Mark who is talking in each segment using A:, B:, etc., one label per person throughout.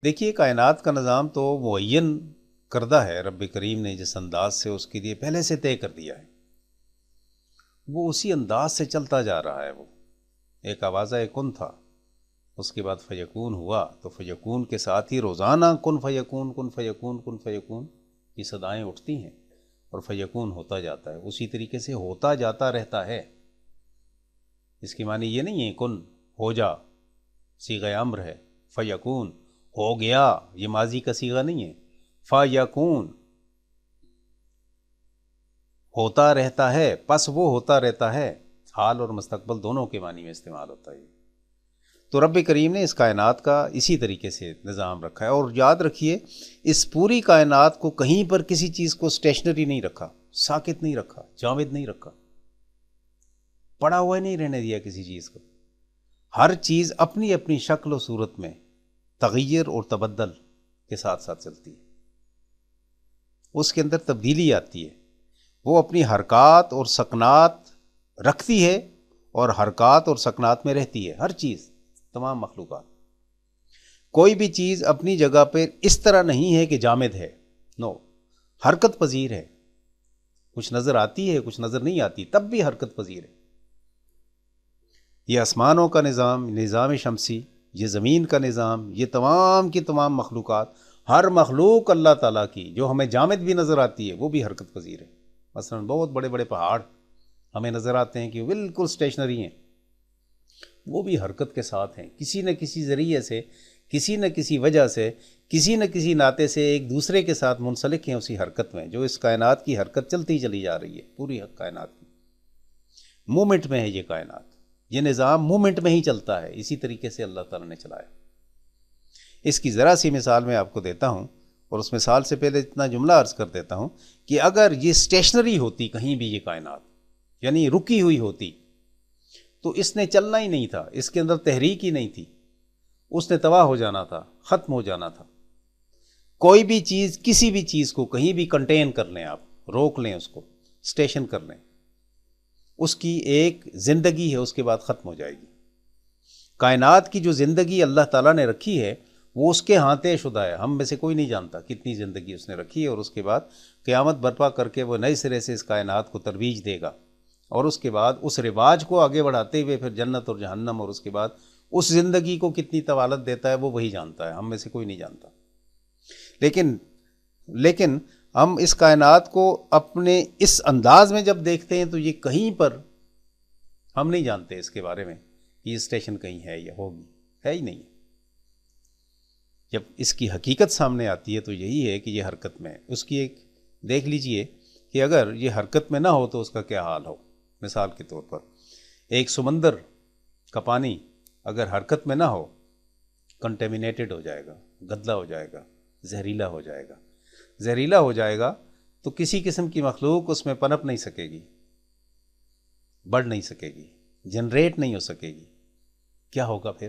A: دیکھیے کائنات کا نظام تو معین کردہ ہے، رب کریم نے جس انداز سے اس کے لیے پہلے سے طے کر دیا ہے، وہ اسی انداز سے چلتا جا رہا ہے۔ وہ ایک آوازہ کن تھا، اس کے بعد فیکون ہوا، تو فیکون کے ساتھ ہی روزانہ کن فیکون کن فیکون کن فیکون کی صدائیں اٹھتی ہیں اور فیکون ہوتا جاتا ہے، اسی طریقے سے ہوتا جاتا رہتا ہے۔ اس کی معنی یہ نہیں ہے کن ہو جا، صیغہ امر ہے، فیکون ہو گیا، یہ ماضی کا صیغہ نہیں ہے، فیکون ہوتا رہتا ہے، پس وہ ہوتا رہتا ہے، حال اور مستقبل دونوں کے معنی میں استعمال ہوتا ہے۔ تو رب کریم نے اس کائنات کا اسی طریقے سے نظام رکھا ہے، اور یاد رکھیے اس پوری کائنات کو کہیں پر کسی چیز کو اسٹیشنری نہیں رکھا، ساکت نہیں رکھا، جامد نہیں رکھا، پڑا ہوا نہیں رہنے دیا کسی چیز کو۔ ہر چیز اپنی اپنی شکل و صورت میں تغیر اور تبدل کے ساتھ ساتھ چلتی ہے، اس کے اندر تبدیلی آتی ہے، وہ اپنی حرکات اور سکنات رکھتی ہے اور حرکات اور سکنات میں رہتی ہے، ہر چیز، تمام مخلوقات۔ کوئی بھی چیز اپنی جگہ پہ اس طرح نہیں ہے کہ جامد ہے، نو، حرکت پذیر ہے، کچھ نظر آتی ہے کچھ نظر نہیں آتی، تب بھی حرکت پذیر ہے۔ یہ آسمانوں کا نظام، نظام شمسی، یہ زمین کا نظام، یہ تمام کی تمام مخلوقات، ہر مخلوق اللہ تعالیٰ کی جو ہمیں جامد بھی نظر آتی ہے وہ بھی حرکت پذیر ہے۔ مثلا بہت بڑے بڑے پہاڑ ہمیں نظر آتے ہیں کہ بالکل اسٹیشنری ہیں، وہ بھی حرکت کے ساتھ ہیں، کسی نہ کسی ذریعے سے، کسی نہ کسی وجہ سے، کسی نہ کسی ناطے سے ایک دوسرے کے ساتھ منسلک ہیں اسی حرکت میں، جو اس کائنات کی حرکت چلتی چلی جا رہی ہے، پوری کائنات کی مومنٹ میں ہے۔ یہ کائنات، یہ نظام مومنٹ میں ہی چلتا ہے، اسی طریقے سے اللہ تعالیٰ نے چلایا۔ اس کی ذرا سی مثال میں آپ کو دیتا ہوں، اور اس مثال سے پہلے اتنا جملہ عرض کر دیتا ہوں کہ اگر یہ اسٹیشنری ہوتی کہیں بھی، یہ کائنات یعنی رکی ہوئی ہوتی، تو اس نے چلنا ہی نہیں تھا، اس کے اندر تحریک ہی نہیں تھی، اس نے تباہ ہو جانا تھا، ختم ہو جانا تھا۔ کوئی بھی چیز، کسی بھی چیز کو کہیں بھی کنٹین کر لیں، آپ روک لیں، اس کو اسٹیشن کر لیں، اس کی ایک زندگی ہے، اس کے بعد ختم ہو جائے گی۔ کائنات کی جو زندگی اللہ تعالیٰ نے رکھی ہے وہ اس کے ہاتھ شدہ ہے، ہم میں سے کوئی نہیں جانتا کتنی زندگی اس نے رکھی ہے، اور اس کے بعد قیامت برپا کر کے وہ نئے سرے سے اس کائنات کو ترویج دے گا، اور اس کے بعد اس رواج کو آگے بڑھاتے ہوئے پھر جنت اور جہنم، اور اس کے بعد اس زندگی کو کتنی طوالت دیتا ہے وہ وہی جانتا ہے، ہم میں سے کوئی نہیں جانتا۔ لیکن ہم اس کائنات کو اپنے اس انداز میں جب دیکھتے ہیں تو یہ کہیں پر ہم نہیں جانتے اس کے بارے میں کہ یہ اسٹیشن کہیں ہے یا ہوگی، ہے ہی نہیں۔ جب اس کی حقیقت سامنے آتی ہے تو یہی ہے کہ یہ حرکت میں ہے۔ اس کی ایک دیکھ لیجئے کہ اگر یہ حرکت میں نہ ہو تو اس کا کیا حال ہو۔ مثال کے طور پر ایک سمندر کا پانی اگر حرکت میں نہ ہو، کنٹیمینیٹڈ ہو جائے گا، گندہ ہو جائے گا، زہریلا ہو جائے گا۔ زہریلا ہو جائے گا تو کسی قسم کی مخلوق اس میں پنپ نہیں سکے گی، بڑھ نہیں سکے گی، جنریٹ نہیں ہو سکے گی۔ کیا ہوگا پھر؟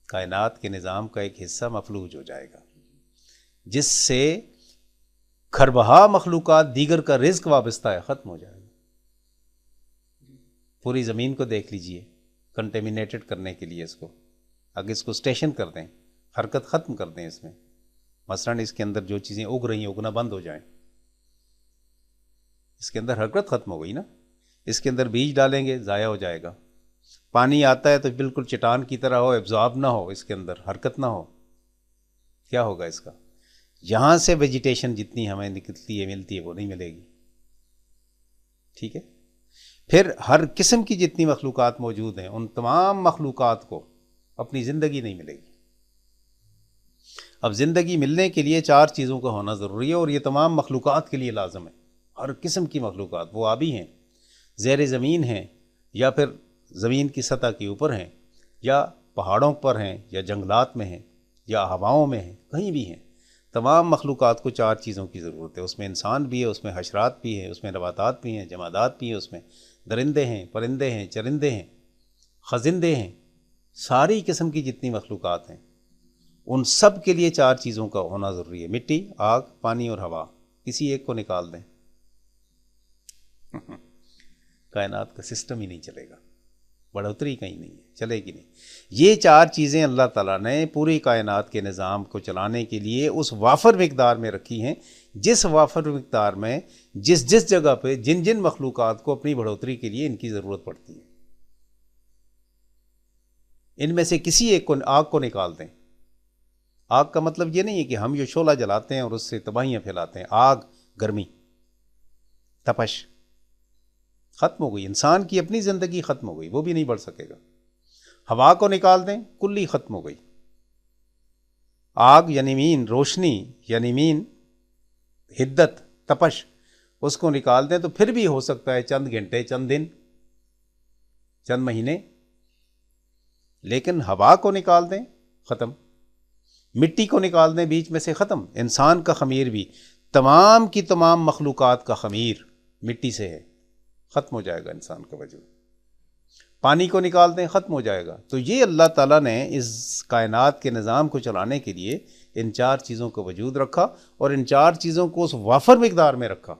A: کائنات کے نظام کا ایک حصہ مفلوج ہو جائے گا، جس سے کھربہا مخلوقات دیگر کا رزق وابستہ ہے، ختم ہو جائے گا۔ پوری زمین کو دیکھ لیجئے، کنٹیمینیٹڈ کرنے کے لیے اس کو، اگر اس کو اسٹیشن کر دیں، حرکت ختم کر دیں اس میں، مثلاً اس کے اندر جو چیزیں اگ رہی ہیں اگنا بند ہو جائیں، اس کے اندر حرکت ختم ہو گئی نا۔ اس کے اندر بیج ڈالیں گے، ضائع ہو جائے گا۔ پانی آتا ہے تو بالکل چٹان کی طرح ہو، ایبزارب نہ ہو، اس کے اندر حرکت نہ ہو، کیا ہوگا اس کا؟ یہاں سے ویجیٹیشن جتنی ہمیں نکلتی ہے، ملتی ہے، وہ نہیں ملے گی، ٹھیک ہے؟ پھر ہر قسم کی جتنی مخلوقات موجود ہیں ان تمام مخلوقات کو اپنی زندگی نہیں ملے گی۔ اب زندگی ملنے کے لیے چار چیزوں کا ہونا ضروری ہے، اور یہ تمام مخلوقات کے لیے لازم ہے۔ ہر قسم کی مخلوقات، وہ آبی ہیں، زیر زمین ہیں، یا پھر زمین کی سطح کے اوپر ہیں، یا پہاڑوں پر ہیں، یا جنگلات میں ہیں، یا ہواؤں میں ہیں، کہیں بھی ہیں، تمام مخلوقات کو چار چیزوں کی ضرورت ہے۔ اس میں انسان بھی ہے، اس میں حشرات بھی ہیں، اس میں نباتات بھی ہیں، جمادات بھی ہیں، اس میں درندے ہیں، پرندے ہیں، چرندے ہیں، خزندے ہیں، ساری قسم کی جتنی مخلوقات ہیں ان سب کے لیے چار چیزوں کا ہونا ضروری ہے۔ مٹی، آگ، پانی اور ہوا، کسی ایک کو نکال دیں کائنات کا سسٹم ہی نہیں چلے گا۔ بڑھوتری کہیں نہیں ہے، چلے گی نہیں۔ یہ چار چیزیں اللہ تعالیٰ نے پوری کائنات کے نظام کو چلانے کے لیے اس وافر مقدار میں رکھی ہیں، جس وافر مقدار میں جس جگہ پہ جن مخلوقات کو اپنی بڑھوتری کے لیے ان کی ضرورت پڑتی ہے۔ ان میں سے کسی ایک کو آگ کو نکال دیں، آگ کا مطلب یہ نہیں ہے کہ ہم یہ شعلہ جلاتے ہیں اور اس سے تباہیاں پھیلاتے ہیں، آگ گرمی تپش ختم ہو گئی، انسان کی اپنی زندگی ختم ہو گئی، وہ بھی نہیں بڑھ سکے گا۔ ہوا کو نکال دیں، کلی ختم ہو گئی۔ آگ یعنی مین، روشنی یعنی مین، حدت تپش، اس کو نکال دیں تو پھر بھی ہو سکتا ہے چند گھنٹے، چند دن، چند مہینے، لیکن ہوا کو نکال دیں ختم، مٹی کو نکال دیں بیچ میں سے ختم۔ انسان کا خمیر بھی، تمام کی تمام مخلوقات کا خمیر مٹی سے ہے، ختم ہو جائے گا انسان کا وجود۔ پانی کو نکال دیں، ختم ہو جائے گا۔ تو یہ اللہ تعالیٰ نے اس کائنات کے نظام کو چلانے کے لیے ان چار چیزوں کو وجود رکھا، اور ان چار چیزوں کو اس وافر مقدار میں رکھا،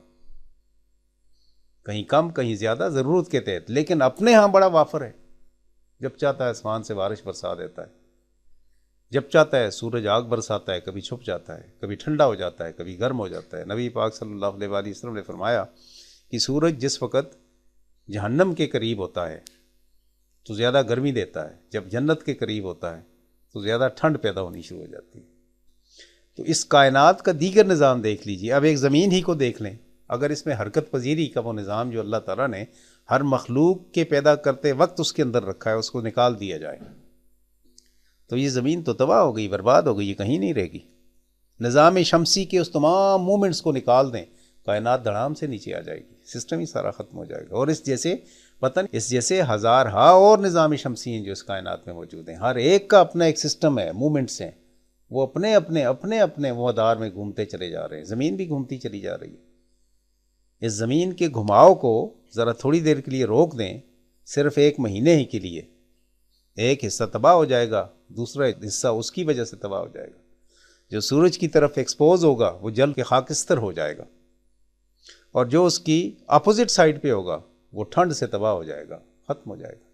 A: کہیں کم کہیں زیادہ ضرورت کے تحت، لیکن اپنے ہاں بڑا وافر ہے۔ جب چاہتا ہے آسمان سے بارش برسا دیتا ہے، جب چاہتا ہے سورج آگ برساتا ہے، کبھی چھپ جاتا ہے، کبھی ٹھنڈا ہو جاتا ہے، کبھی گرم ہو جاتا ہے۔ نبی پاک صلی اللہ علیہ وآلہ وسلم نے فرمایا کہ سورج جس وقت جہنم کے قریب ہوتا ہے تو زیادہ گرمی دیتا ہے، جب جنت کے قریب ہوتا ہے تو زیادہ ٹھنڈ پیدا ہونی شروع ہو جاتی ہے۔ تو اس کائنات کا دیگر نظام دیکھ لیجئے، اب ایک زمین ہی کو دیکھ لیں، اگر اس میں حرکت پذیری کا وہ نظام جو اللہ تعالیٰ نے ہر مخلوق کے پیدا کرتے وقت اس کے اندر رکھا ہے، اس کو نکال دیا جائے تو یہ زمین تو تباہ ہو گئی، برباد ہو گئی، یہ کہیں نہیں رہے گی۔ نظام شمسی کے اس تمام مومنٹس کو نکال دیں، کائنات دھڑام سے نیچے آ جائے گی، سسٹم ہی سارا ختم ہو جائے گا۔ اور اس جیسے اس جیسے ہزارہا اور نظام شمسی ہیں جو اس کائنات میں موجود ہیں، ہر ایک کا اپنا ایک سسٹم ہے، مومنٹس ہیں، وہ اپنے اپنے مدار میں گھومتے چلے جا رہے ہیں۔ زمین بھی گھومتی چلی جا رہی ہے۔ اس زمین کے گھماؤ کو ذرا تھوڑی دیر کے لیے روک دیں، صرف ایک مہینے ہی کے لیے، ایک حصہ تباہ ہو جائے گا، دوسرا حصہ اس کی وجہ سے تباہ ہو جائے گا۔ جو سورج کی طرف ایکسپوز ہوگا وہ جل کے خاکستر ہو جائے گا، اور جو اس کی اپوزٹ سائڈ پہ ہوگا وہ ٹھنڈ سے تباہ ہو جائے گا، ختم ہو جائے گا۔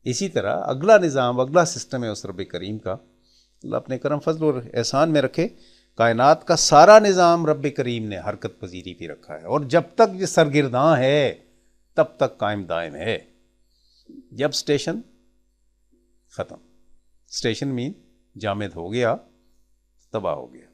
A: اسی طرح اگلا نظام، اگلا سسٹم ہے اس رب کریم کا، اللہ اپنے کرم فضل اور احسان میں رکھے، کائنات کا سارا نظام رب کریم نے حرکت پذیری بھی رکھا ہے، اور جب تک یہ سرگرداں ہے تب تک قائم دائم ہے۔ جب اسٹیشن ختم، اسٹیشن مین جامد ہو گیا، تباہ ہو گیا۔